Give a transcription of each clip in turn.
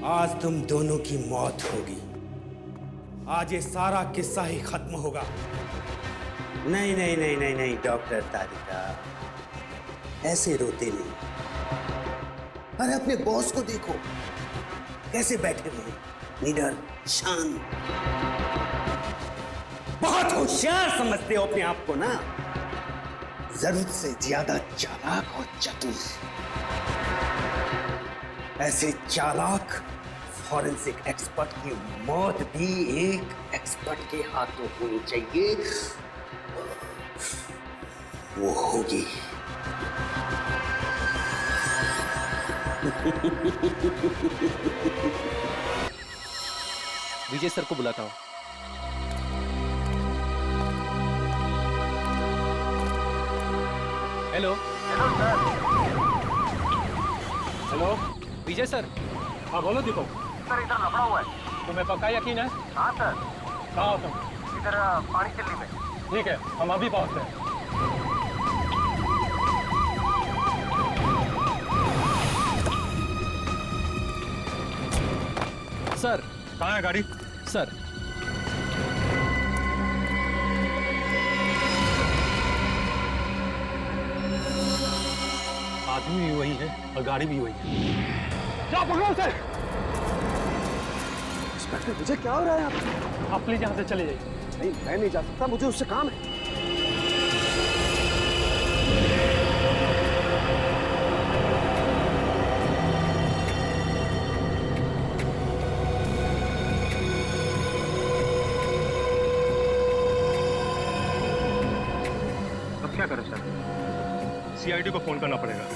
आज तुम दोनों की मौत होगी। आज ये सारा किस्सा ही खत्म होगा। नहीं नहीं नहीं नहीं नहीं डॉक्टर तारिका, ऐसे रोते नहीं। अरे अपने बॉस को देखो, कैसे बैठे हुए, निडर शांत। बहुत होशियार समझते हो अपने आप को ना, जरूरत से ज्यादा चालाक और चतुर। ऐसे चालाक फॉरेंसिक एक्सपर्ट की मौत भी एक एक्सपर्ट के हाथों होनी चाहिए। वो होगी। विजय सर को बुलाता हूं। Hello hello sir. हेलो विजय सर। हाँ बोलो दीपक। सर इधर लफड़ा हुआ है। तुम्हें पक्का यकीन है? हाँ सर। कहाँ हो तुम? इधर पानी चिल्ली में। ठीक है, हम अभी पहुंचते हैं। सर कहाँ है गाड़ी? सर आदमी भी वही है और गाड़ी भी वही है। क्या पकड़ो उसे? इंस्पेक्टर विजय, क्या हो रहा है यहाँ पे? आप प्लीज यहाँ से चले जाइए। नहीं, मैं नहीं जा सकता, मुझे उससे काम है। अब क्या करें सर? सीआईडी को फोन करना पड़ेगा।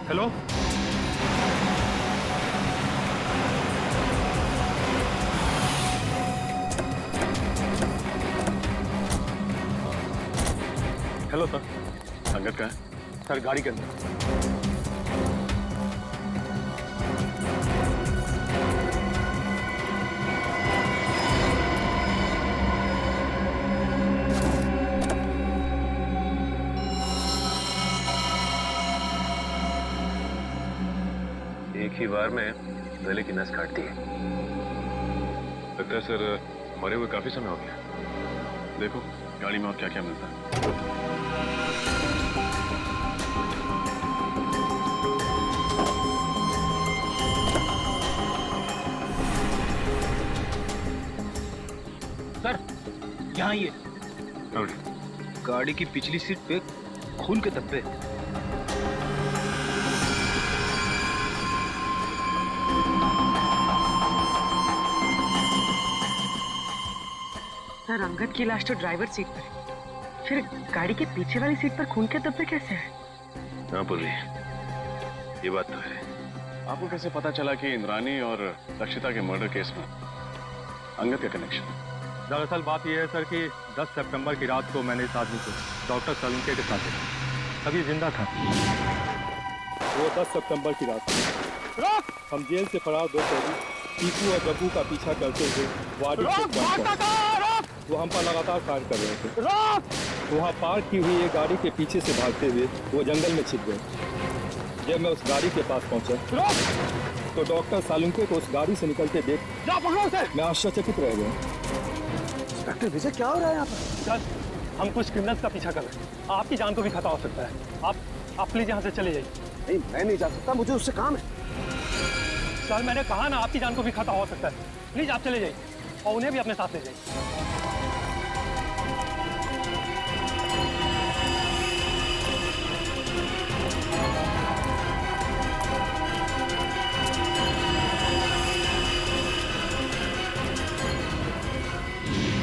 Hello, hello sir. अंगद का है? सर गाड़ी के अंदर। एक ही बार में गले की नस काट दी है। लगता है सर मरे हुए काफी समय हो गया। देखो गाड़ी में और क्या क्या मिलता है। सर यहाँ ये और गाड़ी की पिछली सीट पे खून के धब्बे। सर अंगद की लाश तो ड्राइवर सीट पर है, फिर गाड़ी के पीछे वाली सीट पर खून के धब्बे कैसे हैं? हाँ पुली, ये बात तो है। आपको कैसे पता चला कि इंद्रानी और लक्षिता के मर्डर केस में अंगद का कनेक्शन? दरअसल बात यह है सर कि 10 सितंबर की रात को मैंने इस आदमी को डॉक्टर सलूंके के साथ देखा। अभी जिंदा था। वो 10 सितंबर की रात हम जेल से फरार दो कैदी टीकू और जग्गू का पीछा करते हुए वार्ड वो हम पर लगातार फायर कर रहे थे। वहाँ पार्क की हुई एक गाड़ी के पीछे से भागते हुए वो जंगल में छिप गए। जब मैं उस गाड़ी के पास पहुंचा तो डॉक्टर सालुंके को उस गाड़ी से निकलते देख मैं आश्चर्यचकित रह गया। इंस्पेक्टर विजय, क्या हो रहा है यहाँ पर? सर हम कुछ क्रिमिनल्स का पीछा कर रहे हैं। आपकी जान को भी खतरा हो सकता है। आप प्लीज यहाँ से चले जाइए। नहीं, मैं नहीं जा सकता, मुझे उससे काम है। सर मैंने कहा ना, आपकी जान को भी खतरा हो सकता है। प्लीज आप चले जाइए और उन्हें भी अपने साथ ले जाइए।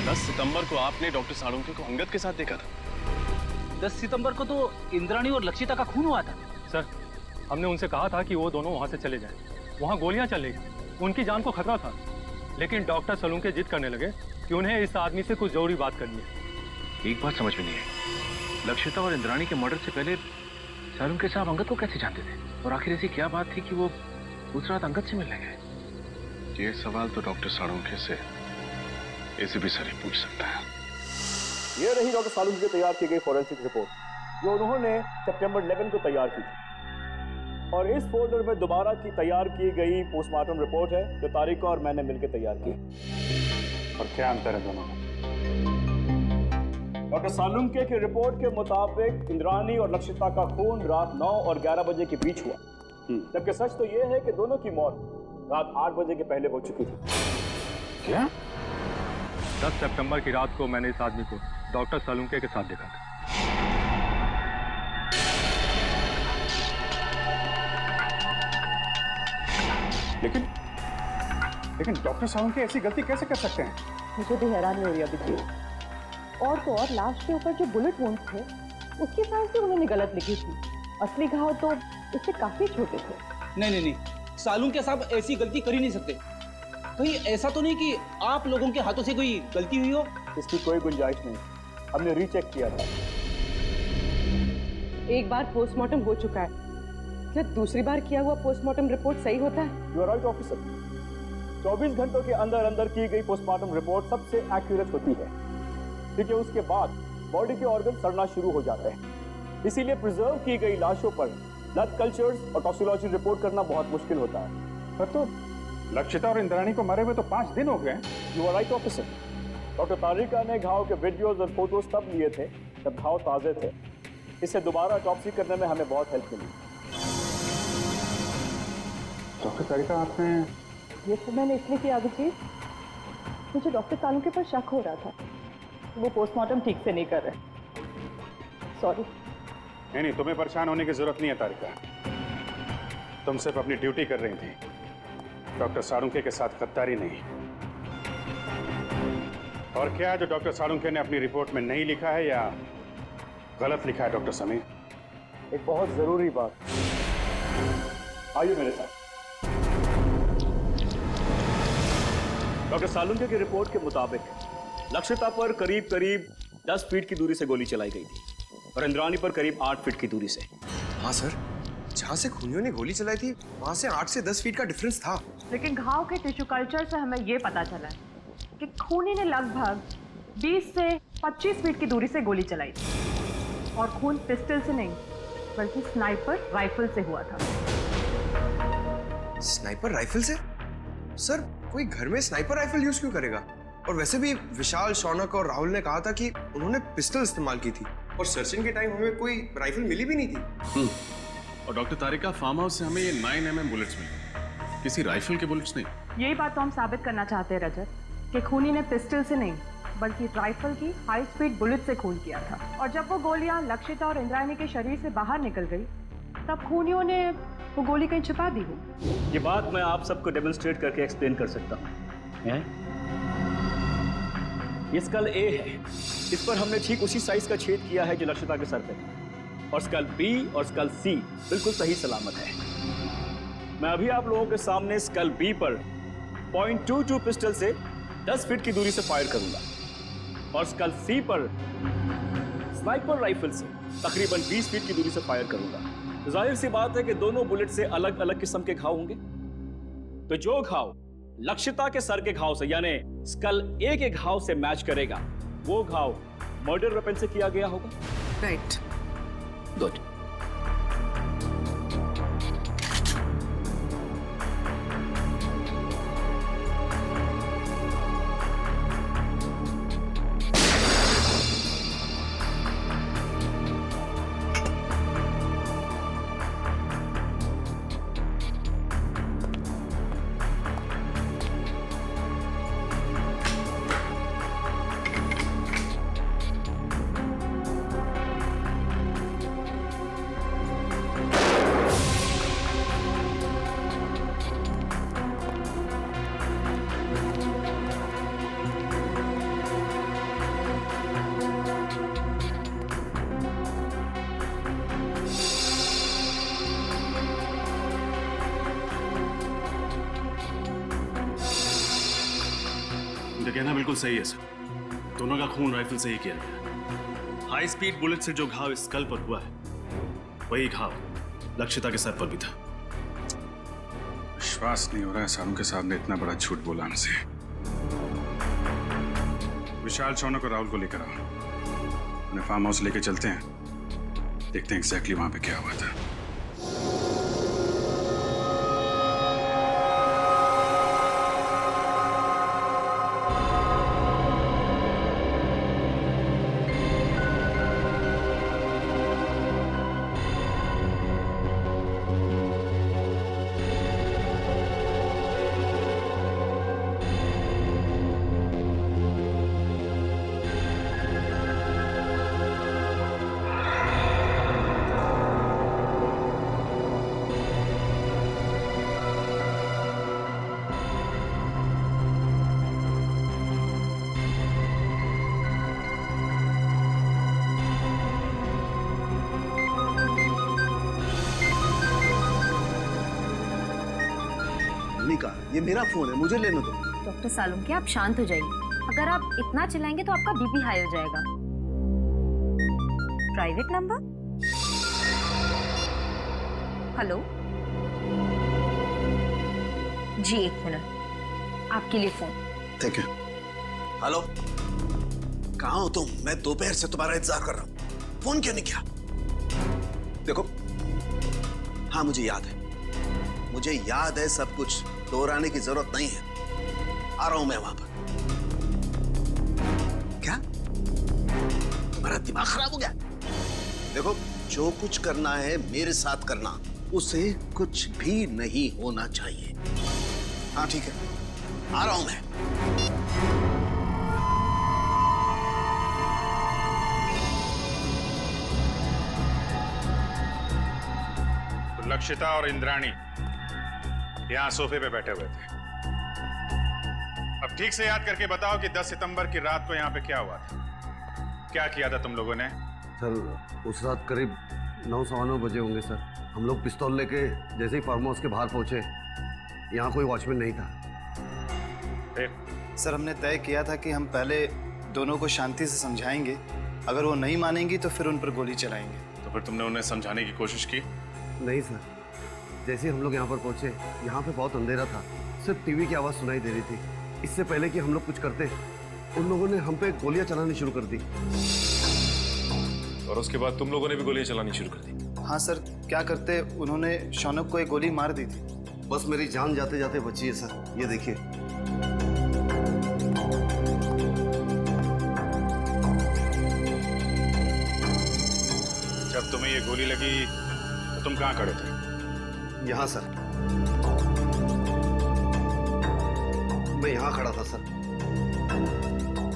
10 सितंबर को आपने डॉक्टर सालुंके को अंगद के साथ देखा था। 10 सितंबर को तो इंद्राणी और लक्षिता का खून हुआ था। सर हमने उनसे कहा था कि वो दोनों वहां से चले जाएं। वहां गोलियां चल रही, उनकी जान को खतरा था। लेकिन डॉक्टर सलूंके जिद करने लगे कि उन्हें इस आदमी से कुछ जरूरी बात करनी है। एक बात समझ में नहीं आई, लक्षिता और इंद्राणी के मर्डर से पहले सलूंके साहब अंगद को कैसे जानते थे? और आखिर ऐसी क्या बात थी कि वो उस रात अंगद से मिलने गए? ये सवाल तो डॉक्टर सालुंके से एसीपी सर ही पूछ सकता है। ये रही डॉक्टर सालुंके की तैयार की गई फॉरेंसिक रिपोर्ट जो उन्होंने सितंबर 11 को तैयार की थी। और इस फोल्डर में दोबारा की तैयार की गई पोस्टमार्टम रिपोर्ट है जो तारिका और मैंने मिलकर तैयार की। और क्या अंतर है दोनों में? डॉक्टर सालुंके की रिपोर्ट के मुताबिक इंद्रानी और लक्षिता का खून रात 9 और 11 बजे के बीच हुआ, जबकि सच तो यह है कि दोनों की मौत रात 8 बजे के पहले हो चुकी थी। क्या? 10 सितंबर की रात को मैंने इस आदमी को डॉक्टर सालुंके के साथ देखा था। लेकिन डॉक्टर सालुंके ऐसी गलती कैसे कर सकते हैं? मुझे भी हैरानी हो रही है अभिजीत। और तो और लाश के ऊपर जो बुलेट वुंड्स थे उसकी साइज भी उन्होंने गलत लिखी थी। असली घाव तो इससे काफी छोटे थे। नहीं, सालुंके साहब ऐसी गलती कर ही नहीं सकते। कहीं ऐसा तो नहीं कि आप लोगों के हाथों से कोई गलती हुई हो? इसकी कोई गुंजाइश नहीं, हमने रीचेक किया था। एक बार पोस्टमार्टम हो चुका है, क्या दूसरी बार किया हुआ पोस्टमार्टम रिपोर्ट सही होता है? You are right officer. 24 घंटों के अंदर अंदर की गई पोस्टमार्टम रिपोर्ट सबसे एक्यूरेट होती है, क्योंकि उसके बाद बॉडी के ऑर्गन सड़ना शुरू हो जाते हैं। इसीलिए प्रिजर्व की गई लाशों पर ब्लड कल्चर्स और टॉक्सिकोलॉजी रिपोर्ट करना बहुत मुश्किल होता है। पर तो लक्षिता और इंद्राणी को मरे हुए तो 5 दिन हो गए। You are right officer. Doctor Tarika ने घाव के वीडियोज और फोटोज तब लिए थे जब घाव ताजे थे। इससे दोबारा ऑटोप्सी करने में हमें बहुत हेल्प मिली। डॉक्टर तारिका, आपने ये तो मैंने इसलिए किया अभिजीत, मुझे डॉक्टर सालुंके पर शक हो रहा था, वो पोस्टमार्टम ठीक से नहीं कर रहे। सॉरी। नहीं, तुम्हें परेशान होने की जरूरत नहीं है तारिका। तुम सिर्फ अपनी ड्यूटी कर रही थी, डॉक्टर सालुंके के साथ गद्दारी नहीं। और क्या है जो डॉक्टर सालुंके ने अपनी रिपोर्ट में नहीं लिखा है या गलत लिखा है डॉक्टर समीर? एक बहुत जरूरी बात, आइए मेरे साथ। डॉक्टर सालुंके की रिपोर्ट के मुताबिक लक्षिता पर करीब 10 फीट की दूरी से गोली चलाई गई थी और इंद्राणी पर करीब 8 फीट की दूरी से। हाँ सर, जहाँ से खूनियों ने गोली चलाई थी वहाँ से 8 से 10 फीट का डिफरेंस था। लेकिन घाव के टिश्यू कल्चर से हमें ये पता चला है कि खूनी ने लगभग 20 से 25 फीट की दूरी से गोली चलाई थी और खून पिस्टल से नहीं बल्कि स्नाइपर राइफल से हुआ था। स्नाइपर राइफल से? सर, कोई घर में स्नाइपर राइफल यूज क्यों करेगा? और वैसे भी विशाल, शौनक और राहुल ने कहा था कि उन्होंने पिस्टल इस्तेमाल की थी और सर्चिंग के टाइम हमें कोई राइफल मिली भी नहीं थी। और डॉक्टर तारिका, फार्म हाउस से हमें ये 9mm बुलेट्स मिले, किसी राइफल के बुलेट्स नहीं। यही बात तो हम साबित करना चाहते हैं रजत, कि खूनी ने पिस्टल से नहीं बल्कि राइफल की हाई स्पीड बुलेट से खून किया था। और जब वो गोलियां लक्षिता और इंद्राणी के शरीर से बाहर निकल गई तब खूनियों ने वो गोली कहीं छिपा दी हो। ये बात मैं आप सबको डेमोन्स्ट्रेट करके एक्सप्लेन कर सकता हूँ। ये स्कल ए है, इस पर हमने ठीक उसी साइज का छेद किया है जो लक्षिता के सर पे था। और स्कल बी और स्कल सी बिल्कुल सही सलामत है। मैं अभी आप लोगों के सामने स्कल बी पर .22 पिस्टल से 10 फीट की दूरी से फायर करूंगा और स्कल सी पर स्नाइपर राइफल से तकरीबन 20 फीट की दूरी से फायर करूंगा। जाहिर सी बात है कि दोनों बुलेट से अलग अलग किस्म के घाव होंगे। तो जो घाव लक्षिता के सर के घाव से यानी स्कल ए के घाव से मैच करेगा वो घाव मर्डर वेपन से किया गया होगा। Right, good. कहना बिल्कुल सही है सर, दोनों का खून राइफल से ही किया गया। हाई स्पीड बुलेट से जो घाव स्कल पर हुआ है वही घाव लक्षिता के सर पर भी था। विश्वास नहीं हो रहा है सालुंके साहब ने इतना बड़ा झूठ बोला हमसे। विशाल, शौनक और राहुल को लेकर आओ। अपने फार्म हाउस लेके चलते हैं, देखते हैं एग्जैक्टली वहां पे क्या हुआ था। ये मेरा फोन है, मुझे लेने दो। डॉक्टर सालुंके, आप शांत हो जाइए। अगर आप इतना चिल्लाएंगे तो आपका बीपी हाई हो जाएगा। Private number? हेलो जी, 1 मिनट, आपके लिए फोन। ठीक है। हेलो, कहाँ हो तुम? मैं दोपहर से तुम्हारा इंतजार कर रहा हूँ, फोन क्यों नहीं किया? देखो, हाँ मुझे याद है सब कुछ, दोहराने की जरूरत नहीं है। आ रहा हूं मैं वहां पर। क्या तुम्हारा दिमाग खराब हो गया? देखो, जो कुछ करना है मेरे साथ करना, उसे कुछ भी नहीं होना चाहिए। हाँ ठीक है, आ रहा हूं मैं। तो लक्षिता और इंद्राणी यहां सोफे पे बैठे हुए थे। अब ठीक से याद करके बताओ कि 10 सितंबर की रात को यहां पे क्या हुआ था? क्या किया था तुम लोगों ने? सर, उस रात करीब 9-9:15 बजे होंगे सर। हम लोग पिस्तौल लेके जैसे ही फार्म हाउस के बाहर पहुंचे, यहाँ कोई वॉचमैन नहीं था। सर, हमने तय किया था कि हम पहले दोनों को शांति से समझाएंगे, अगर वो नहीं मानेंगी तो फिर उन पर गोली चलाएंगे। तो फिर तुमने उन्हें समझाने की कोशिश की? नहीं सर, जैसे ही हम लोग यहाँ पर पहुंचे, यहाँ पे बहुत अंधेरा था, सिर्फ टीवी की आवाज़ सुनाई दे रही थी। इससे पहले कि हम लोग कुछ करते, उन लोगों ने हम पे गोलियां चलानी शुरू कर दी। और उसके बाद तुम लोगों ने भी गोलियां चलानी शुरू कर दी? हाँ सर, क्या करते, उन्होंने शौनक को एक गोली मार दी थी। बस मेरी जान जाते जाते बची है सर, ये देखिए। जब तुम्हें ये गोली लगी तो तुम कहाँ खड़े थे? यहाँ सर, मैं यहाँ खड़ा था सर।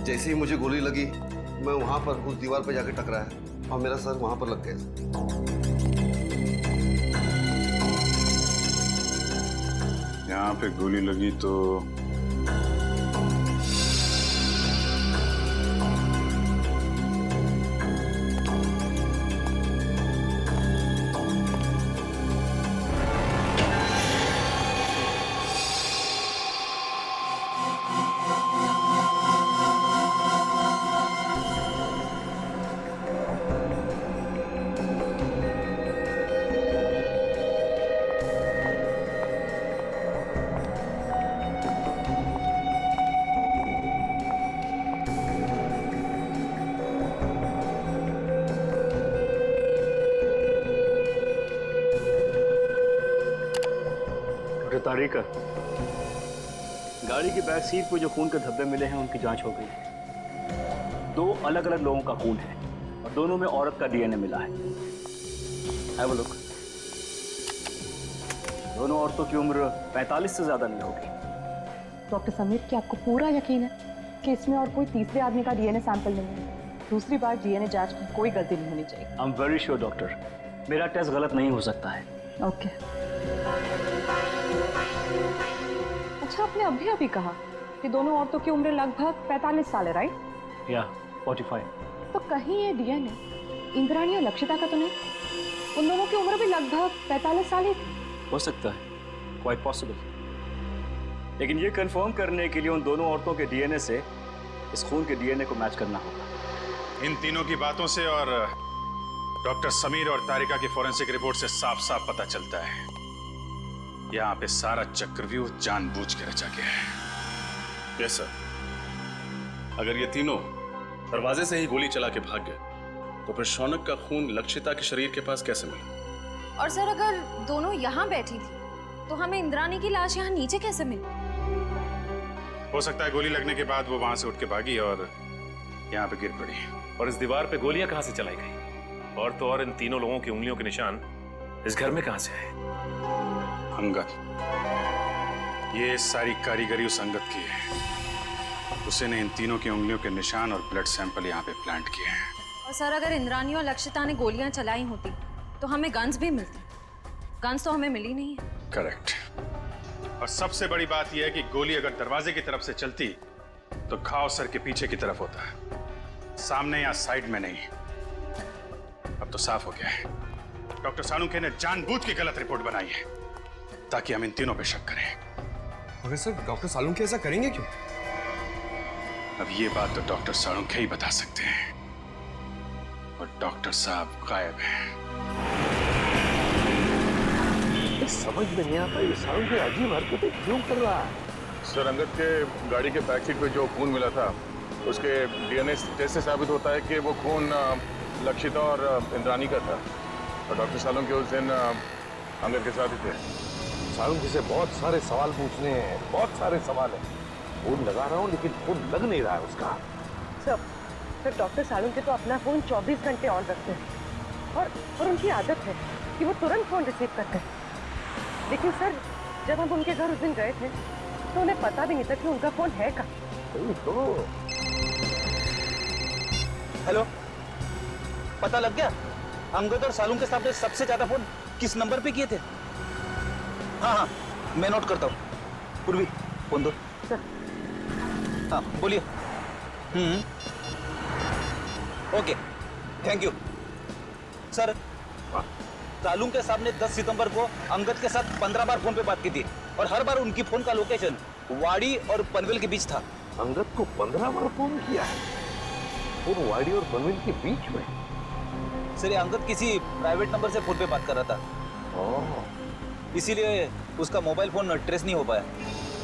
जैसे ही मुझे गोली लगी, मैं वहां पर उस दीवार पर जाके टकराया और मेरा सर वहां पर लग गया। यहाँ पे गोली लगी तो तारिका, गाड़ी की बैक सीट पर जो खून के धब्बे मिले हैं उनकी जांच हो गई है। 2 अलग अलग लोगों का खून है और दोनों में औरत का डीएनए मिला है। Have a look. दोनों औरतों की उम्र 45 से ज्यादा नहीं होगी। डॉक्टर समीर, क्या आपको पूरा यकीन है कि इसमें और कोई तीसरे आदमी का डीएनए सैंपल नहीं है? दूसरी बार डीएनए जांच में कोई गलती नहीं होनी चाहिए। I am very sure doctor, मेरा टेस्ट गलत नहीं हो सकता है। ओके। अच्छा, आपने अभी कहा कि दोनों औरतों की उम्र लगभग 45 साल है, राइट? या 45। तो कहीं ये डीएनए इंद्राणी और लक्षिता का तो नहीं? उन दोनों की उम्र भी लगभग 45 साल ही थी। हो सकता है, क्वाइट पॉसिबल। लेकिन ये कंफर्म करने के लिए उन दोनों औरतों के डीएनए से इस खून के डीएनए को मैच करना होगा। इन तीनों की बातों से और डॉक्टर समीर और तारिका की फॉरेंसिक रिपोर्ट से साफ साफ पता चलता है, यहाँ पे सारा चक्रव्यूह जानबूझ के रचा गया है। Yes sir. अगर ये तीनों दरवाजे से ही गोली चला के भाग गए तो फिर शौनक का खून लक्षिता के शरीर के पास कैसे मिला? और सर अगर दोनों यहाँ बैठी थी तो हमें इंद्रानी की लाश यहाँ नीचे कैसे मिली? हो सकता है गोली लगने के बाद वो वहां से उठ के भागी और यहाँ पे गिर पड़ी। और इस दीवार पे गोलियां कहां से चलाई गई? और तो और इन तीनों लोगों की उंगलियों के निशान इस घर में कहां से आए? अंगद, ये सारी कारीगरी उस अंगद की है। उसी ने इन तीनों की उंगलियों के निशान और ब्लड सैंपल यहाँ पे प्लांट किए हैं। और सर अगर इंद्रानी और लक्षिता ने गोलियां चलाई होती तो हमें गन्स भी मिलती। गन्स तो हमें मिली नहीं है। करेक्ट। और सबसे बड़ी बात यह है कि गोली अगर दरवाजे की तरफ से चलती तो घाव सर के पीछे की तरफ होता है, सामने या साइड में नहीं। अब तो साफ हो गया है, डॉक्टर सालुंखे ने जानबूझ के गलत रिपोर्ट बनाई है ताकि हम इन तीनों पे शक करें। मगर सर डॉक्टर सालुंखे ऐसा करेंगे क्यों? अब ये बात तो डॉक्टर सालुंखे ही बता सकते हैं और डॉक्टर साहब गायब हैं। समझ में नहीं आता ये सालुंखे अजीब हरकतें क्यों कर रहा है? सर, अंगद के गाड़ी के बैक सीट पे जो खून मिला था उसके डीएनए टेस्ट से साबित होता है कि वो खून लक्षिता और इंद्रानी का था। और डॉक्टर सालुंखे उस दिन अंगद के साथ ही थे। सालुंखे से बहुत सारे सवाल पूछने हैं, बहुत सारे सवाल हैं। फोन लगा रहा हूँ लेकिन फोन लग नहीं रहा है उसका। सर डॉक्टर सालुंखे तो अपना फोन 24 घंटे ऑन रखते हैं और उनकी आदत है कि वो तुरंत फोन रिसीव करते हैं। लेकिन सर जब हम उनके घर उस दिन गए थे तो उन्हें पता भी नहीं था कि उनका फोन है कहाँ। हेलो, पता लग गया अंगद और सालुंखे साहब ने सबसे ज्यादा फोन किस नंबर पे किए थे? हाँ, मैं नोट करता हूँ। पूर्वी फोन दो। हाँ बोलिए। Okay, thank you sir. Salunkhe साहब ने 10 सितंबर को अंगद के साथ 15 बार फोन पे बात की थी और हर बार उनकी फोन का लोकेशन वाड़ी और पनवेल के बीच था। अंगद को 15 बार फोन किया है और वाड़ी और पनवेल के बीच में? सर ये अंगद किसी प्राइवेट नंबर से फोन पे बात कर रहा था, इसीलिए उसका मोबाइल फोन ट्रेस नहीं हो पाया।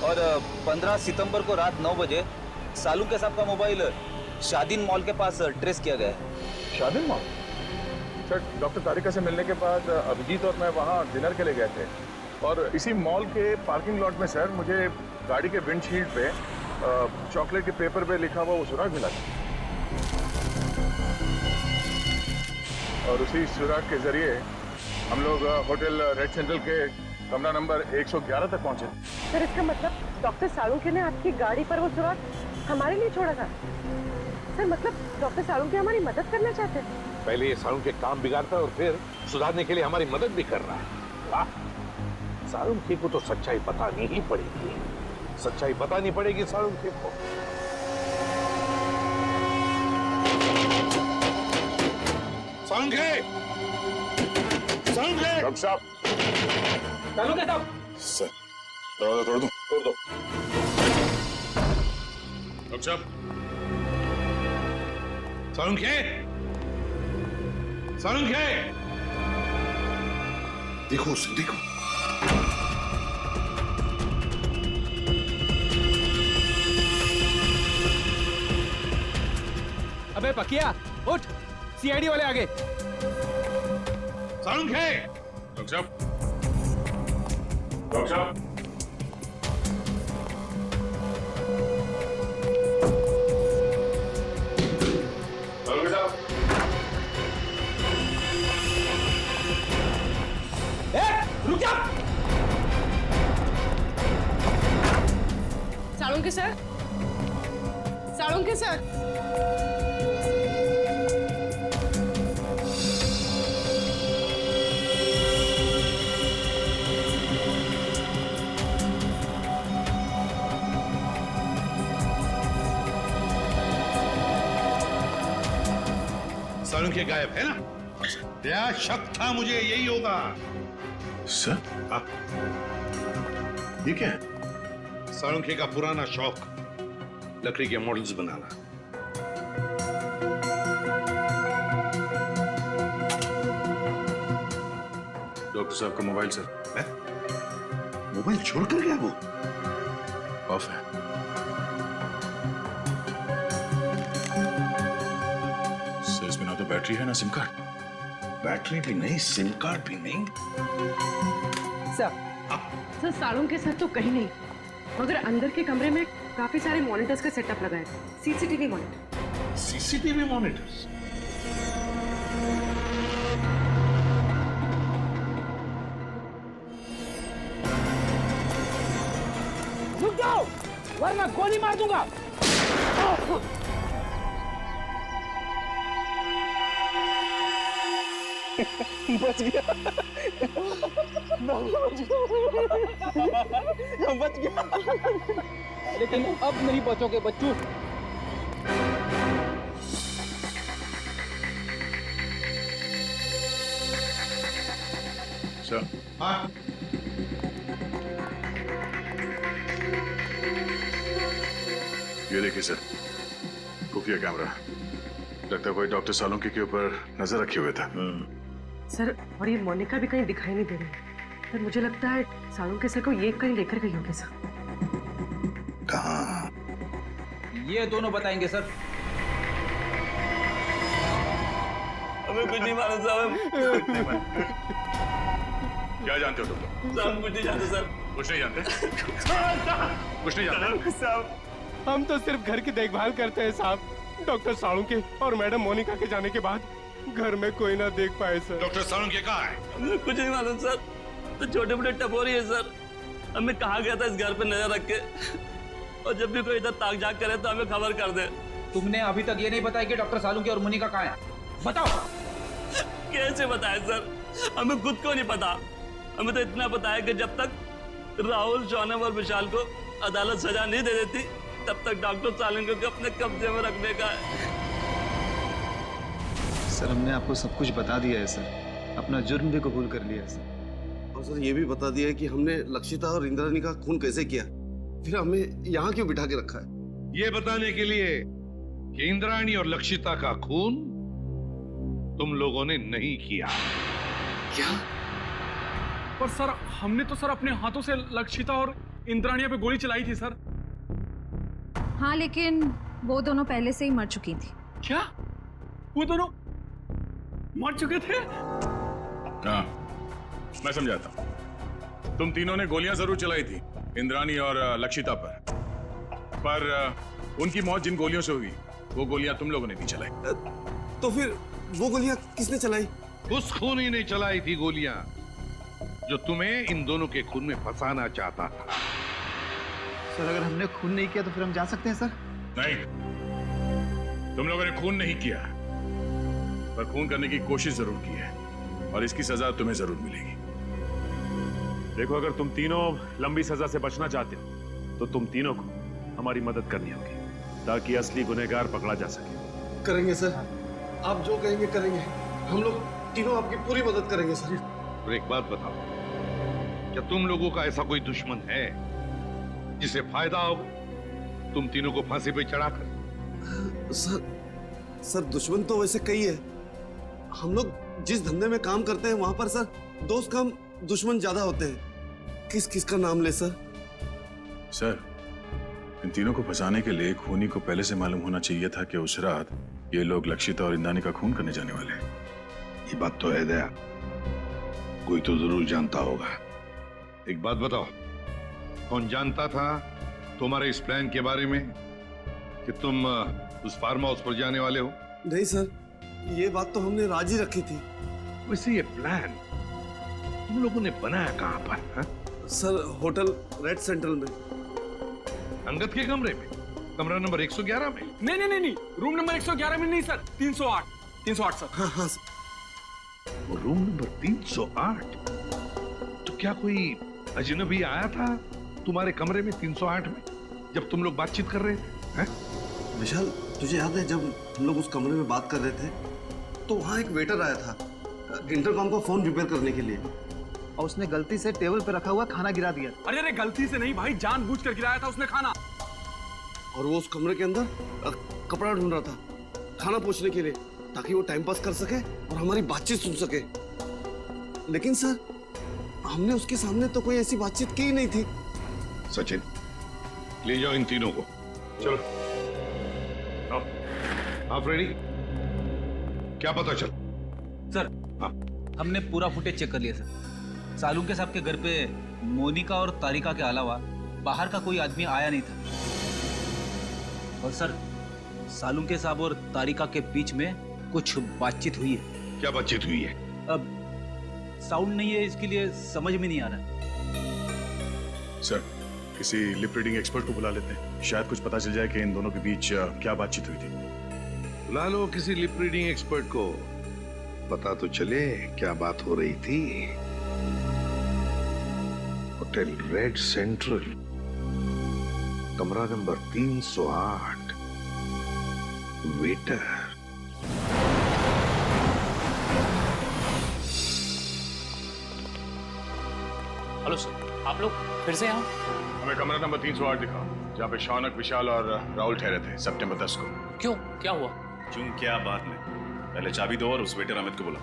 और 15 सितंबर को रात 9 बजे सालुंखे साहब का मोबाइल शादीन मॉल के पास ट्रेस किया गया है। शादीन मॉल? सर, डॉक्टर तारिका से मिलने के बाद अभिजीत और मैं वहाँ डिनर के लिए गए थे और इसी मॉल के पार्किंग लॉट में सर मुझे गाड़ी के विंडशील्ड पे चॉकलेट के पेपर पे लिखा हुआ वो सुराग मिला था और उसी सुराग के जरिए हम लोग होटल रेड सेंट्रल के कमरा नंबर 111 तक पहुंचे। सर इसका मतलब डॉक्टर सालुंखे ने आपकी गाड़ी पर वो सुराग हमारे लिए छोड़ा था। सर मतलब डॉक्टर सालुंखे हमारी मदद करना चाहते हैं। पहले ये सालुंखे काम बिगाड़ता है और फिर सुधारने के लिए हमारी मदद भी कर रहा है। वाह, सालुंखे को तो सच्चाई बतानी ही पड़ेगी। सच्चाई बतानी पड़ेगी सालुंखे को। सालुंखे! सालुंखे! डॉक्टर साहब! सालुंखे साहब! सर, दरवाजा तोड़ दूं? तोड़ दो। डॉक्टर साहब! सालुंखे! सालुंखे! देखो उसे, देखो। अबे पकिया, उठ, सीआईडी वाले आगे। सालुंखे! डॉक्टर साहब! डॉक्टर साहब! सालुंखे साहब! रुक जा! सालुंखे सर, सालुंखे सर, सालुंखे गायब है ना? क्या शक था मुझे यही होगा। सर? ये क्या है? सालुंखे का पुराना शौक, लकड़ी के मॉडल्स बनाना। डॉक्टर साहब का मोबाइल सर। मोबाइल छोड़कर गया वो? ऑफ है। इसमें ना तो बैटरी है ना सिम कार्ड। बैटरी भी नहीं, सिम कार्ड भी नहीं। सर साड़ों के साथ तो कहीं नहीं, मगर अंदर के कमरे में काफी सारे मॉनिटर्स का सेटअप लगाया था, सीसीटीवी मॉनिटर। CCTV monitors? रुक जाओ वरना गोली मार दूंगा। बच गया। बच गया। लेकिन अब नहीं बचोगे बच्चू। सर। हाँ। ये देखिए सर, खुफिया कैमरा। लगता है कोई डॉक्टर सालुंके के ऊपर नजर रखे हुए था। सर और ये मोनिका भी कहीं दिखाई नहीं दे रही। सर मुझे लगता है सालुंके सर को ये कहीं लेकर गई होगी सर। कहाँ? ये दोनों बताएंगे सर। हमें कुछ नहीं मालूम साहब। क्या जानते हो तुम? हम कुछ नहीं जानते सर। कुछ नहीं जानते? कुछ नहीं जानते? साहब हम तो सिर्फ घर की देखभाल करते हैं साहब। डॉक्टर सालुंके और मैडम मोनिका के जाने के बाद घर में कोई ना देख पाए सर। डॉक्टर सालुंके कहाँ है? हमें कुछ नहीं मालूम सर। तो छोटे मोटे टपोरी है सर। हमें कहा गया था इस घर पे नजर रख के, और जब भी कोई इधर ताक झाक करे तो हमें खबर कर दे। तुमने अभी तक ये नहीं बताया कि डॉक्टर सालुंके और मोनिका कहाँ है? बताओ। कैसे बताए सर? हमें खुद को नहीं पता। हमें तो इतना पता है कि जब तक राहुल, शौनक और विशाल को अदालत सजा नहीं दे देती तब तक डॉक्टर सालुंके को अपने कब्जे में रखने का है। सर हमने आपको सब कुछ बता दिया है सर, अपना जुर्म भी कबूल कर लिया है सर। और सर ये भी बता दिया है कि हमने लक्षिता और इंद्राणी का खून कैसे किया, फिर हमें यहाँ क्यों बिठा के रखा है। ये बताने के लिए कि इंद्राणी और लक्षिता का खून तुम लोगों ने नहीं किया। क्या? पर सर हमने तो सर अपने हाथों से लक्षिता और इंद्राणिया पे गोली चलाई थी सर। हाँ लेकिन वो दोनों पहले से ही मर चुकी थी। क्या? वो दोनों मर चुके थे? हाँ, मैं समझाता हूँ। तुम तीनों ने गोलियां जरूर चलाई थी इंद्राणी और लक्षिता पर उनकी मौत जिन गोलियों से हुई वो गोलियां तुम लोगों ने नहीं चलाई। तो फिर वो गोलियां किसने चलाई? उस खूनी ने चलाई थी गोलियां जो तुम्हें इन दोनों के खून में फंसाना चाहता था। सर अगर हमने खून नहीं किया तो फिर हम जा सकते हैं सर? नहीं, तुम लोगों ने खून नहीं किया, पर खून करने की कोशिश जरूर की है और इसकी सजा तुम्हें जरूर मिलेगी। देखो अगर तुम तीनों लंबी सजा से बचना चाहते हो तो तुम तीनों को हमारी मदद करनी होगी ताकि असली गुनहगार पकड़ा जा सके। करेंगे सर, आप जो कहेंगे करेंगे। हम लोग तीनों आपकी पूरी मदद करेंगे सर। और एक बात बताओ, क्या तुम लोगों का ऐसा कोई दुश्मन है जिसे फायदा हो तुम तीनों को फांसी पे चढ़ाकर? सर दुश्मन तो वैसे कई है। हम लोग जिस धंधे में काम करते हैं वहां पर सर दोस्त कम दुश्मन ज्यादा होते हैं। किस किस का नाम ले सर? सर इन तीनों को फंसाने के लिए खूनी को पहले से मालूम होना चाहिए था कि उस रात ये लोग लक्षिता और इंद्राणी का खून करने जाने वाले हैं। ये बात तो है दया, कोई तो जरूर जानता होगा। एक बात बताओ, कौन जानता था तुम्हारे इस प्लान के बारे में कि तुम उस फार्म हाउस पर जाने वाले हो? नहीं सर, ये बात तो हमने राजी रखी थी। वैसे ये प्लान तुम लोगों ने बनाया कहां पर? हा? सर होटल रेड सेंट्रल में। अंगद के कमरे में? कमरा नंबर 111 में? नहीं, रूम नंबर 111 में नहीं सर, 308 सर। हाँ सर। वो रूम नंबर 308? तो क्या कोई अजनबी आया था तुम्हारे कमरे में 308 में जब तुम लोग बातचीत कर रहे थे? है? विशाल तुझे याद है जब हम लोग उस कमरे में बात कर रहे थे तो वहाँ एक वेटर आया था इंटरकॉम का फोन रिपेयर करने के लिए, और उसने गलती से टेबल पर रखा हुआ खाना गिरा दिया। अरे गलती से नहीं भाई, जानबूझकर गिराया था उसने खाना। और वो उस कमरे के अंदर कपड़ा ढूंढ रहा था खाना पोंछने के लिए ताकि वो टाइम पास कर सके और हमारी बातचीत सुन सके। लेकिन सर हमने उसके सामने तो कोई ऐसी बातचीत की ही नहीं थी। सचिन ले जाओ इन तीनों को। चलो आप रेडी? क्या पता चल? सर, हमने पूरा फुटेज चेक कर लिया सर। सालुंके साहब के घर पे मोनिका और तारिका के अलावा बाहर का कोई आदमी आया नहीं था। और सर, सालुंके साहब और तारिका के बीच में कुछ बातचीत हुई है। क्या बातचीत हुई है? अब साउंड नहीं है, इसके लिए समझ में नहीं आ रहा। सर, किसी लिप रीडिंग एक्सपर्ट को बुला लेते हैं, शायद कुछ पता चल जाए कि इन दोनों के बीच क्या बातचीत हुई थी। बुला लो किसी लिप रीडिंग एक्सपर्ट को, पता तो चले क्या बात हो रही थी। होटल रेड सेंट्रल, कमरा नंबर 308, वेटर। हेलो सर, आप लोग फिर से यहाँ? हमें कमरा नंबर 308 दिखाओ, जहाँ पे शौनक, विशाल और राहुल ठहरे थे सितंबर 10 को। क्यों, क्या हुआ? क्यों क्या बात में, पहले चाबी दो और उस वेटर अमित को बुला।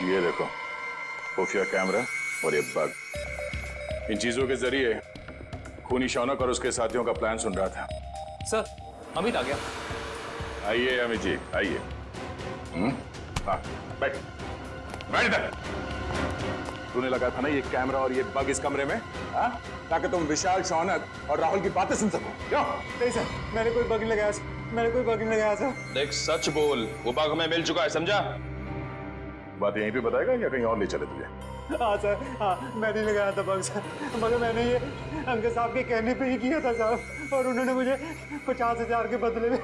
ये देखो, खुफिया कैमरा और ये बग। इन चीजों के जरिए खूनी शौनक और उसके साथियों का प्लान सुन रहा था। सर, अमित आ गया। आइए अमित जी, आइए। हाँ, बैठ बैठ इधर। तूने लगाया था ना ये कैमरा और ये बग इस कमरे में, हाँ? ताकि तुम विशाल, शौनक और राहुल की बातें सुन सको। क्यों? नहीं सर, मैंने कोई बग नहीं लगाया सर, मैंने कोई बग नहीं लगाया सर। देख, सच बोल, वो बग हमें मिल चुका है, समझा? बात यहीं पे बताएगा या कहीं और ले चले तुझे? हाँ सर, हाँ, मैं नहीं लगाया था बग सर, मगर मैंने ये अंकल साहब के कहने पे ही किया था साहब, और उन्होंने मुझे 50,000 के बदले में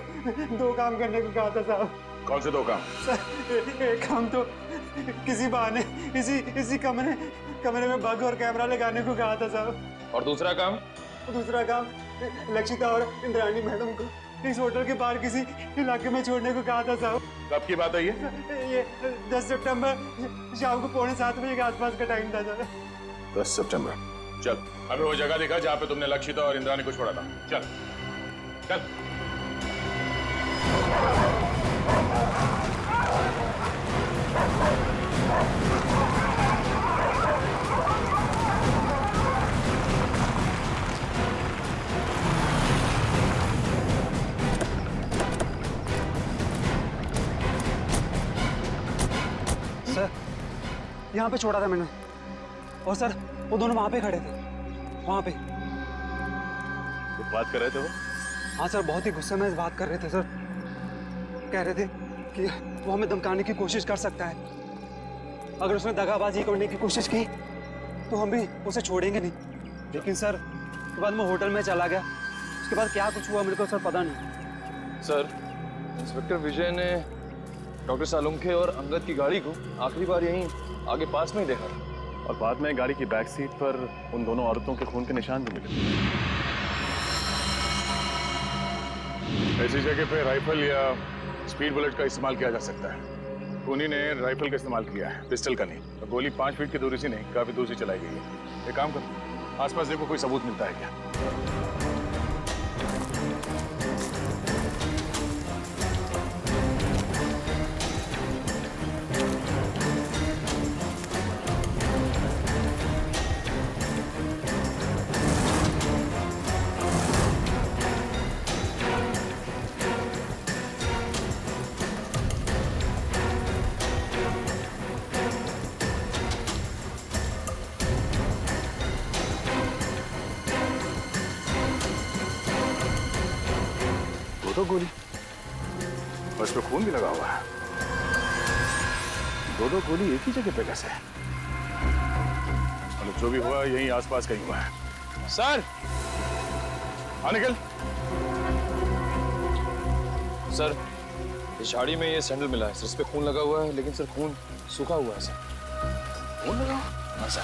2 काम करने को कहा था साहब। कौन से 2 काम? सर, एक काम तो किसी बहाने इसी कमरे में बग और कैमरा लगाने को कहा था साहब। और दूसरा काम? दूसरा काम लक्षिता और इंद्राणी मैडम को इस होटल के बाहर किसी इलाके में छोड़ने को कहा था साहब। कब की बात है ये? 10 सितंबर शाम को 6:45 बजे के आसपास का टाइम था सर। 10 सितंबर। चल, अभी वो जगह दिखा जहाँ पे तुमने लक्षिता और इंद्राणी को छोड़ा था। चल चल। सर, यहाँ पे छोड़ा था मैंने, और सर वो दोनों वहाँ पे खड़े थे, वहाँ पे। कुछ बात कर रहे थे वो? हाँ सर, बहुत ही गुस्से में बात कर रहे थे सर। कह रहे थे कि वो हमें धमकाने की कोशिश कर सकता है, अगर उसने दगाबाजी करने की कोशिश की तो हम भी उसे छोड़ेंगे नहीं। लेकिन सर बाद में होटल में चला गया, उसके बाद क्या कुछ हुआ मेरे को सर पता नहीं। सर, इंस्पेक्टर विजय ने डॉक्टर सालुंके और अंगद की गाड़ी को आखिरी बार यहीं आगे पास में ही देखा, और बाद में गाड़ी की बैक सीट पर उन दोनों औरतों के खून के निशान भी मिले। ऐसी जगह पे राइफल या स्पीड बुलेट का इस्तेमाल किया जा सकता है। खूनी ने राइफल का इस्तेमाल किया है, पिस्टल का नहीं। तो गोली 5 फीट की दूरी से नहीं, काफी दूर से चलाई गई है। एक काम करो, आसपास देखो कोई सबूत मिलता है क्या। तो गोली, और इस पे खून भी लगा हुआ है। 2 गोली एक ही जगह पे कैसे? मतलब जो भी हुआ यहीं आसपास कहीं हुआ है। सर, हाँ निखिल। सर इस झाड़ी में ये सैंडल मिला है सर, इस पे खून लगा हुआ है, लेकिन सर खून सूखा हुआ है सर। खून लगा? हाँ सर।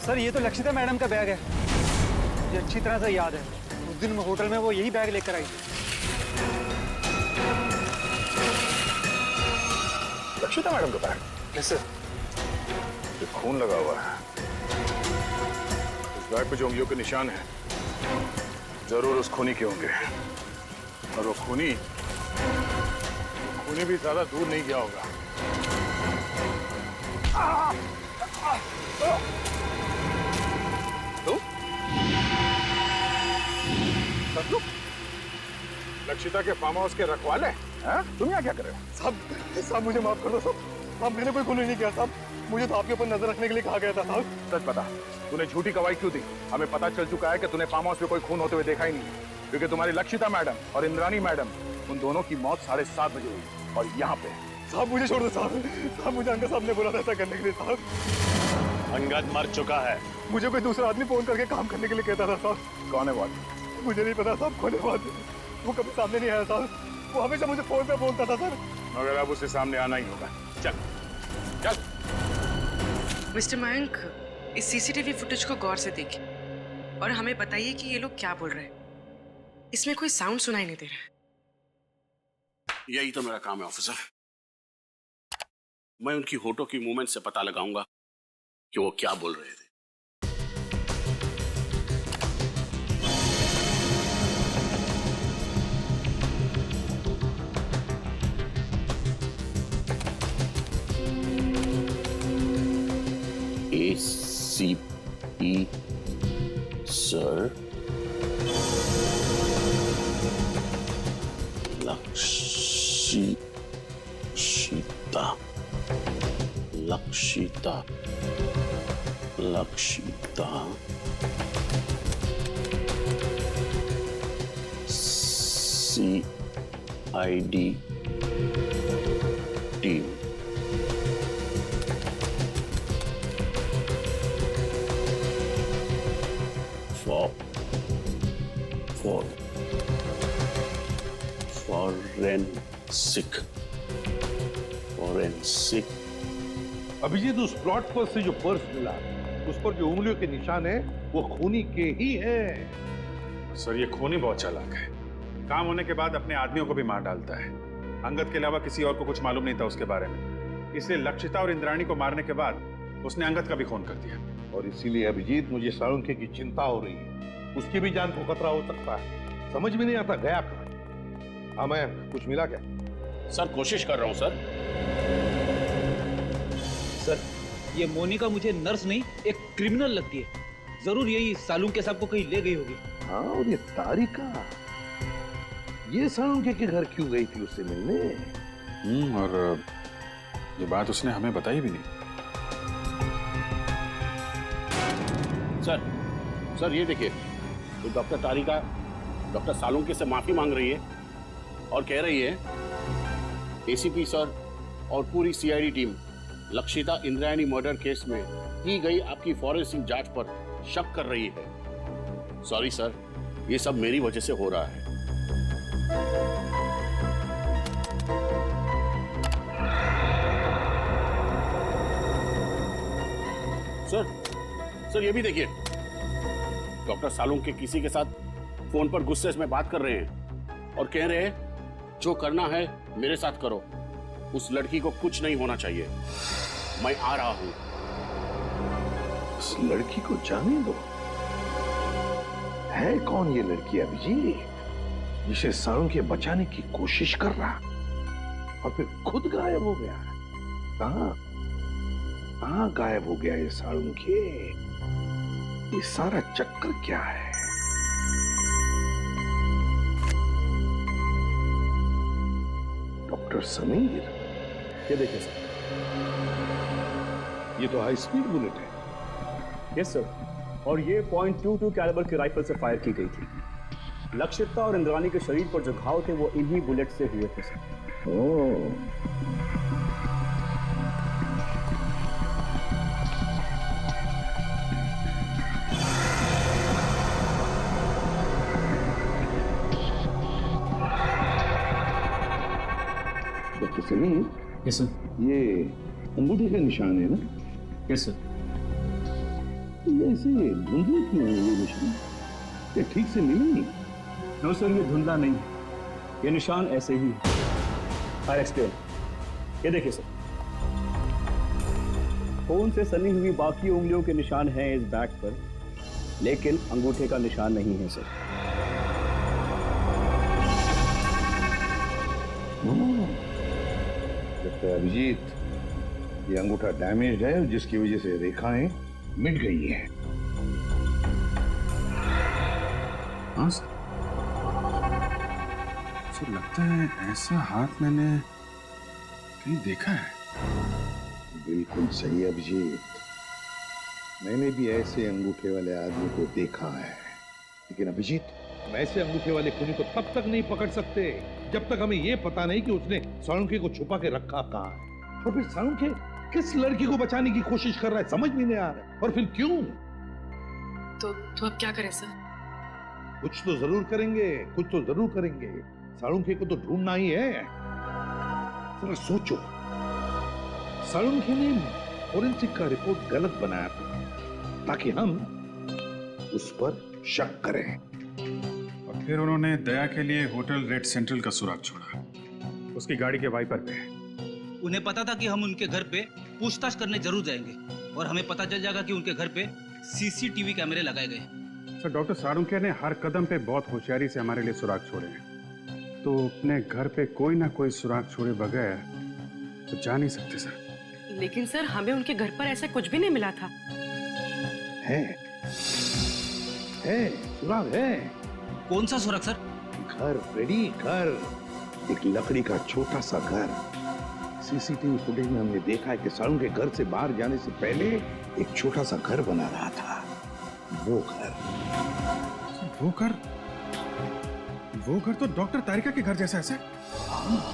सर ये तो लक्षिता मैडम का बैग है, मुझे अच्छी तरह से याद है, उस दिन होटल में वो यही बैग लेकर आई थी। लक्षिता मैडम का बैग? कैसे? ये खून लगा हुआ है, इस बैग पे जो उंगलियों के निशान हैं जरूर उस खूनी के होंगे, और वो खूनी भी ज्यादा दूर नहीं गया होगा। लक्षिता के फार्म हाउस के रखवाले हैं? तुम यहाँ क्या कर रहे हो? साहब मुझे माफ कर दो साहब, मैंने कोई खून नहीं किया साहब, मुझे तो आपके ऊपर नजर रखने के लिए कहा गया था साहब। सच बता, तूने झूठी गवाही क्यों दी? हमें पता चल चुका है कि तूने फार्म हाउस में कोई खून होते हुए देखा ही नहीं, क्योंकि तुम्हारी लक्षिता मैडम और इंद्रानी मैडम, उन दोनों की मौत 7:30 बजे हुई, और यहाँ पे। साहब मुझे छोड़ दो साहब, मुझे अंकल साहब ने बोला था ऐसा करने के लिए साहब। अंगद मर चुका है। मुझे कोई दूसरा आदमी फोन करके काम करने के लिए कहता था साहब। कौन है वो आदमी? मुझे नहीं पता साहब, कौन है वो आदमी, वो कभी सामने नहीं आया साहब, वो हमेशा मुझे फोन पे बोलता था सर। मगर अब उसे सामने आना ही होगा। चल चल। मिस्टर मयंक, इस सीसीटीवी फुटेज को गौर से देखिए और हमें बताइए कि ये लोग क्या बोल रहे हैं। इसमें कोई साउंड सुनाई नहीं दे रहा है। यही तो मेरा काम है ऑफिसर। मैं उनकी होठों की मूवमेंट से पता लगाऊंगा कि वो क्या बोल रहे थे। ACP sir, Lakshita CID team. Forensic. Abhijeet, उस प्लॉट पर से जो पर्स मिला, उस पर जो उंगलियों के निशान है वो खूनी के ही हैं। सर ये खूनी बहुत चालाक है, काम होने के बाद अपने आदमियों को भी मार डालता है। अंगद के अलावा किसी और को कुछ मालूम नहीं था उसके बारे में, इसलिए लक्षिता और इंद्राणी को मारने के बाद उसने अंगद का भी खून कर दिया। और इसीलिए अभिजीत, मुझे साळुंखे की चिंता हो रही है, उसकी भी जान को खतरा हो सकता है। समझ में नहीं आता गया कहाँ। हाँ, मैं कुछ मिला क्या? सर कोशिश कर रहा हूं सर। सर ये मोनिका मुझे नर्स नहीं एक क्रिमिनल लगती है, जरूर यही साळुंखे साहब को कहीं ले गई होगी। हाँ, और ये तारिका, ये साळुंखे के घर क्यों गई थी उससे मिलने? और ये बात उसने हमें बताई भी नहीं। सर ये देखिए, तो डॉक्टर तारिका डॉक्टर साळुंखे से माफी मांग रही है और कह रही है ACP सर और पूरी CID team Lakshita Indrayani murder case में की गई आपकी फॉरेंसिक जांच पर शक कर रही है। सॉरी सर, ये सब मेरी वजह से हो रहा है। सर ये भी देखिए, डॉक्टर साळुंखे किसी के साथ फोन पर गुस्से में बात कर रहे हैं और कह रहे हैं जो करना है मेरे साथ करो, उस लड़की को कुछ नहीं होना चाहिए, मैं आ रहा हूं। उस लड़की को जाने दो। है कौन ये लड़की अभिजीत, जिसे साळुंखे बचाने की कोशिश कर रहा और फिर खुद गायब हो गया? कहां गायब हो गया ये साळुंखे? ये सारा चक्कर क्या है? डॉक्टर समीर, ये देखिए सर, ये तो हाई स्पीड बुलेट है। यस सर, और ये .22 कैलिबर की राइफल से फायर की गई थी। लक्षिता और इंद्रानी के शरीर पर जो घाव थे वो इन्हीं बुलेट से हुए थे sir. Oh, doctor Salim. Yes sir. ये अंगूठे का निशान है ना? Yes sir. ये ऐसे धुंधले क्यों है ये निशान? ये ठीक से मिले नहीं? नो सर, ये धुंधला नहीं, ये निशान ऐसे ही है। I explain. ये देखिए सर, फोन से सनी हुई बाकी उंगलियों के निशान हैं इस बैग पर, लेकिन अंगूठे का निशान नहीं है सर। डॉक्टर अभिजीत, ये अंगूठा डैमेज है जिसकी वजह से रेखाएं मिट गई हैं। हाँ सर, लगता है ऐसा हाथ मैंने कहीं देखा है। बिल्कुल सही अभिजीत, मैंने भी ऐसे अंगूठे वाले आदमी को देखा है। लेकिन अभिजीत, हम ऐसे अंगूठे वाले खूनी को तब तक नहीं पकड़ सकते जब तक हमें यह पता नहीं कि उसने साळुंखे को छुपा के रखा कहाँ है, और फिर साळुंखे किस लड़की को बचाने की कोशिश कर रहा है समझ में नहीं आ रहा है, और फिर क्यों? तो अब क्या करें सर? कुछ तो जरूर करेंगे, कुछ तो जरूर करेंगे। साळुंखे को तो ढूंढना ही है। जरा सोचो, साळुंखे ने फोरेंसिक का रिपोर्ट गलत बनाया था ताकि हम उस पर शक करें, और फिर उन्होंने दया के लिए होटल रेड सेंट्रल का सुराग छोड़ा, उसकी गाड़ी के वाइपर पे। उन्हें पता था कि हम उनके घर पे पूछताछ करने जरूर जाएंगे और हमें पता चल जाएगा कि उनके घर पे सीसीटीवी कैमरे लगाए गए। सर, डॉक्टर साळुंखे ने हर कदम पे बहुत होशियारी से हमारे लिए सुराग छोड़े हैं, तो अपने घर पे कोई ना कोई सुराग छोड़े बगैर तो जा नहीं सकते सर। लेकिन सर, हमें उनके घर पर ऐसा कुछ भी नहीं मिला था। है सुराग है। कौन सा सुराग सर? घर रेडी, घर, एक लकड़ी का छोटा सा घर। सीसीटीवी फुटेज में हमने देखा है कि साळुंखे घर से बाहर जाने से पहले एक छोटा सा घर बना रहा था। वो घर तो डॉक्टर तारिका के घर जैसा है सर। हाँ,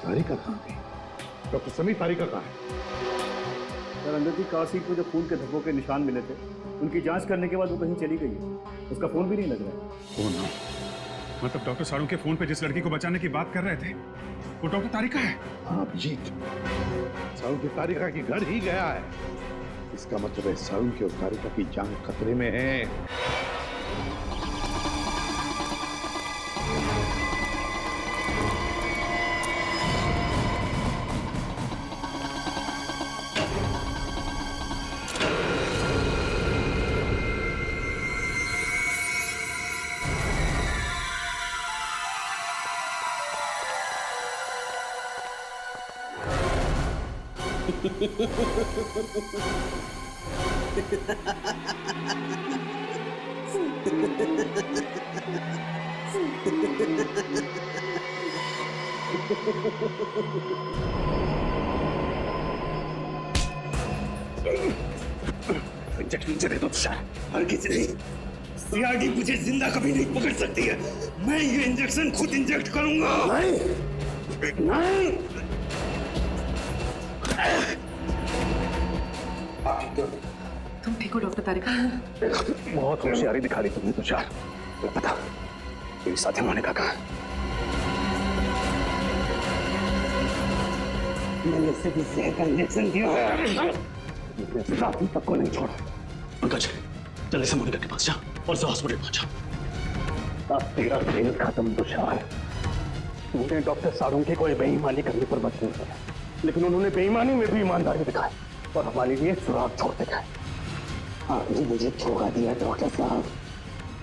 तारिका कहाँ गई? डॉक्टर समीर, तारिका कहाँ है? सर, अंदर की कार सीट पर जो खून के धब्बों के निशान मिले थे, उनकी जांच करने के बाद वो कहीं चली गई है। उसका फोन भी नहीं लग रहा है। फोन? मतलब डॉक्टर साळुंखे फोन पे जिस लड़की को बचाने की बात कर रहे थे वो डॉक्टर तारिका है? हाँ अभिजीत, साळुंखे तारिका के घर ही गया है। इसका मतलब है साळुंखे और तारिका की जान खतरे में है। इंजेक्शन से दे दो तुषार, हर किसी नहीं। सीआरडी मुझे जिंदा कभी नहीं पकड़ सकती है। मैं ये इंजेक्शन खुद इंजेक्ट करूंगा। नहीं। तुम ठीक हो डॉक्टर तारिका? बहुत होशियारी दिखा रही तुमने तुषार। तो पता मेरी साथी मोनिका कहाँ है? मैंने सिर्फ जहर का इंजेक्शन दिया है, साथी तक को नहीं छोड़ा। पंकज, जल्दी से मोनिका के पास जा और उसे हॉस्पिटल पहुंचा। अब तेरा खेल खत्म तुषार। तूने डॉक्टर साळुंखे को बेईमानी करने पर मजबूर किया, लेकिन उन्होंने बेईमानी में भी ईमानदारी दिखाई और हमारे लिए सुराग छोड़ते गए। आपने मुझे धोखा दिया डॉक्टर साहब।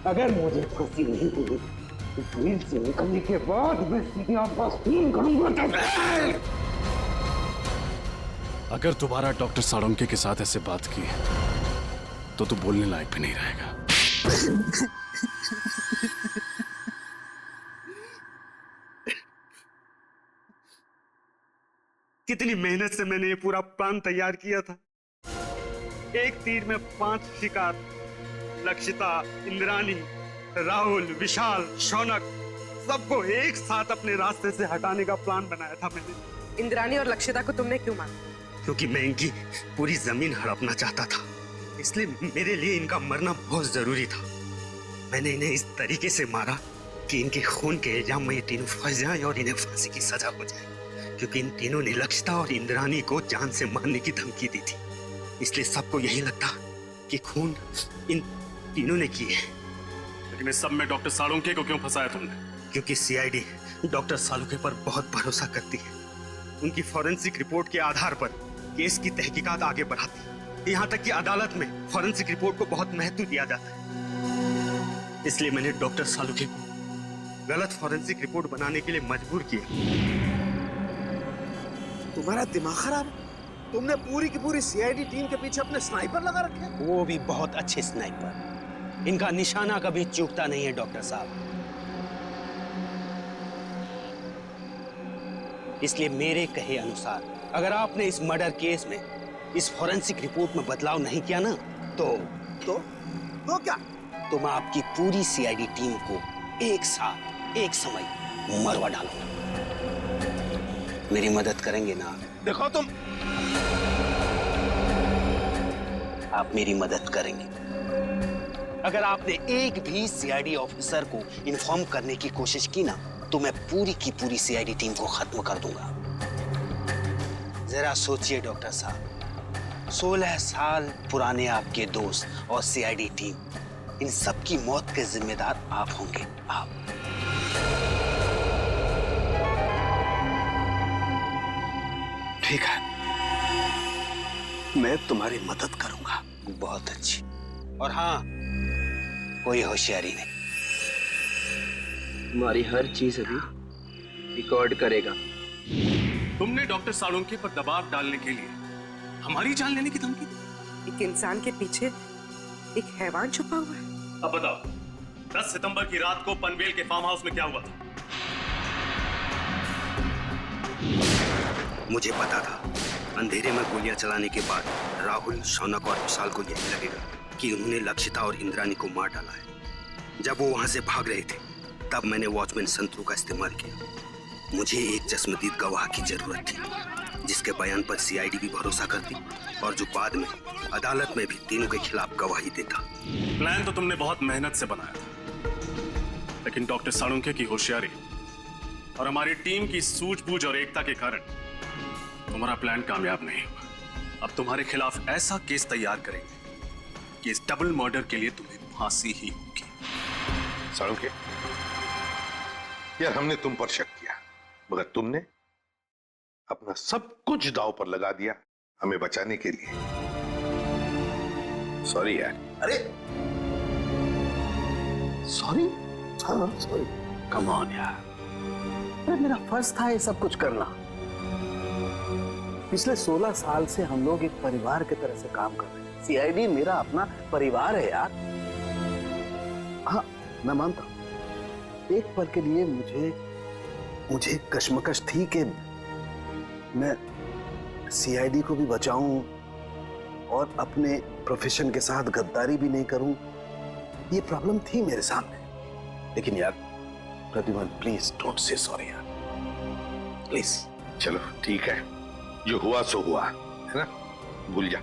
अगर मुझे फांसी नहीं हुई तो जेल से निकलने के बाद मैं सीधे आपका खून करूंगा। अगर दोबारा डॉक्टर साळुंखे के साथ ऐसे बात की तो तू बोलने लायक भी नहीं रहेगा। कितनी मेहनत से मैंने ये पूरा प्लान तैयार किया था। एक तीर में 5 शिकार, लक्षिता, इंद्रानी राहुल, विशाल, शौनक सबको एक साथ अपने रास्ते से हटाने का प्लान बनाया था मैंने। इंद्रानी और लक्षिता को तुमने क्यों मारा? क्योंकि मैं इनकी पूरी जमीन हड़पना चाहता था, इसलिए मेरे लिए इनका मरना बहुत जरूरी था। मैंने इन्हें इस तरीके से मारा कि इनके खून के इल्जाम में ये तीनों फंस जाएं और इन्हें फांसी की सजा हो जाए, क्योंकि इन तीनों ने लक्षिता और इंद्रानी को जान से मारने की धमकी दी थी। इसलिए सबको यही लगता कि खून इन तीनों ने किए। लेकिन इस सब में डॉक्टर सालुंके को क्यों फंसाया तुमने? क्योंकि सीआईडी डॉक्टर सालुंके पर बहुत भरोसा करती है। उनकी फॉरेंसिक रिपोर्ट के आधार पर केस की तहकीकात आगे बढ़ाती है। यहाँ तक कि अदालत में फॉरेंसिक रिपोर्ट को बहुत महत्व दिया जाता है। इसलिए मैंने डॉक्टर सालुंके को गलत फॉरेंसिक रिपोर्ट बनाने के लिए मजबूर किया। तुम्हारा दिमाग खराब है? तुमने पूरी की पूरी सीआईडी टीम के पीछे अपने स्नाइपर लगा रखे हैं? वो भी बहुत अच्छे स्नाइपर। इनका निशाना कभी चूकता नहीं है डॉक्टर साहब। इसलिए मेरे कहे अनुसार अगर आपने इस मर्डर केस में इस फॉरेंसिक रिपोर्ट में बदलाव नहीं किया ना तो क्या? तो मैं आपकी पूरी सीआईडी टीम को एक साथ एक समय मरवा डालूंगा। मेरी मदद करेंगे ना? देखो तुम, आप मेरी मदद करेंगे। अगर आपने एक भी सीआईडी ऑफिसर को इन्फॉर्म करने की कोशिश की ना तो मैं पूरी की पूरी सीआईडी टीम को खत्म कर दूंगा। जरा सोचिए डॉक्टर साहब, 16 साल पुराने आपके दोस्त और सीआईडी टीम, इन सब की मौत के जिम्मेदार आप होंगे। आप ठीक है, मैं तुम्हारी मदद करूंगा। बहुत अच्छी। और हाँ, कोई होशियारी नहीं। तुम्हारी हर चीज अभी रिकॉर्ड करेगा। तुमने डॉक्टर सालुंके पर दबाव डालने के लिए हमारी जान लेने की धमकी दी। एक इंसान के पीछे एक हैवान छुपा हुआ है। अब बताओ, 10 सितंबर की रात को पनवेल के फार्म हाउस में क्या हुआ था? मुझे पता था अंधेरे में गोलियां चलाने के बाद राहुल, शौनक और विशाल को यही लगेगा कि उन्होंने लक्षिता और इंद्रानी को मार डाला है। जब वो वहां से भाग रहे थे तब मैंने वॉचमैन संतरू का इस्तेमाल किया। मुझे एक चश्मदीद गवाह की जरूरत थी जिसके बयान पर सीआईडी भी भरोसा करती और जो बाद में अदालत में भी तीनों के खिलाफ गवाही देता। प्लान तो तुमने बहुत मेहनत से बनाया था, लेकिन डॉक्टर सालुंके की होशियारी और हमारी टीम की सूझबूझ और एकता के कारण तुम्हारा प्लान कामयाब नहीं हुआ। अब तुम्हारे खिलाफ ऐसा केस तैयार करेंगे कि इस डबल मर्डर के लिए तुम्हें फांसी ही होगी। सालुंके, यार हमने तुम पर शक किया, मगर तुमने अपना सब कुछ दांव पर लगा दिया हमें बचाने के लिए। सॉरी यार। अरे सॉरी? हाँ सॉरी। कम ऑन यार, अरे मेरा फर्ज था ये सब कुछ करना। पिछले 16 साल से हम लोग एक परिवार की तरह से काम कर रहे हैं। सीआईडी मेरा अपना परिवार है यार। हाँ मैं मानता हूं, एक पल के लिए मुझे कश्मकश थी कि मैं सीआईडी को भी बचाऊं और अपने प्रोफेशन के साथ गद्दारी भी नहीं करूं। ये प्रॉब्लम थी मेरे सामने। लेकिन यार Pradyuman, please don't say sorry यार, प्लीज। चलो ठीक है, जो हुआ सो हुआ, है ना, भूल जा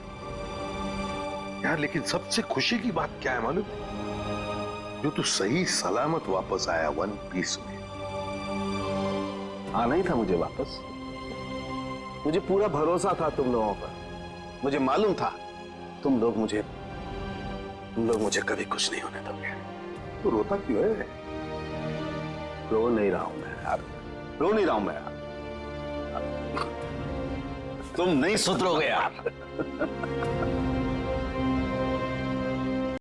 यार। लेकिन सबसे खुशी की बात क्या है मालूम? जो तू सही सलामत वापस आया वन पीस में। आना ही था मुझे वापस। मुझे पूरा भरोसा था तुम लोगों पर। मुझे मालूम था तुम लोग मुझे कभी कुछ नहीं होने दोगे। तू रोता क्यों है? रो नहीं रहा हूं मैं यार, रो नहीं रहा हूं मैं यार। तुम नहीं सुधरोगे यार।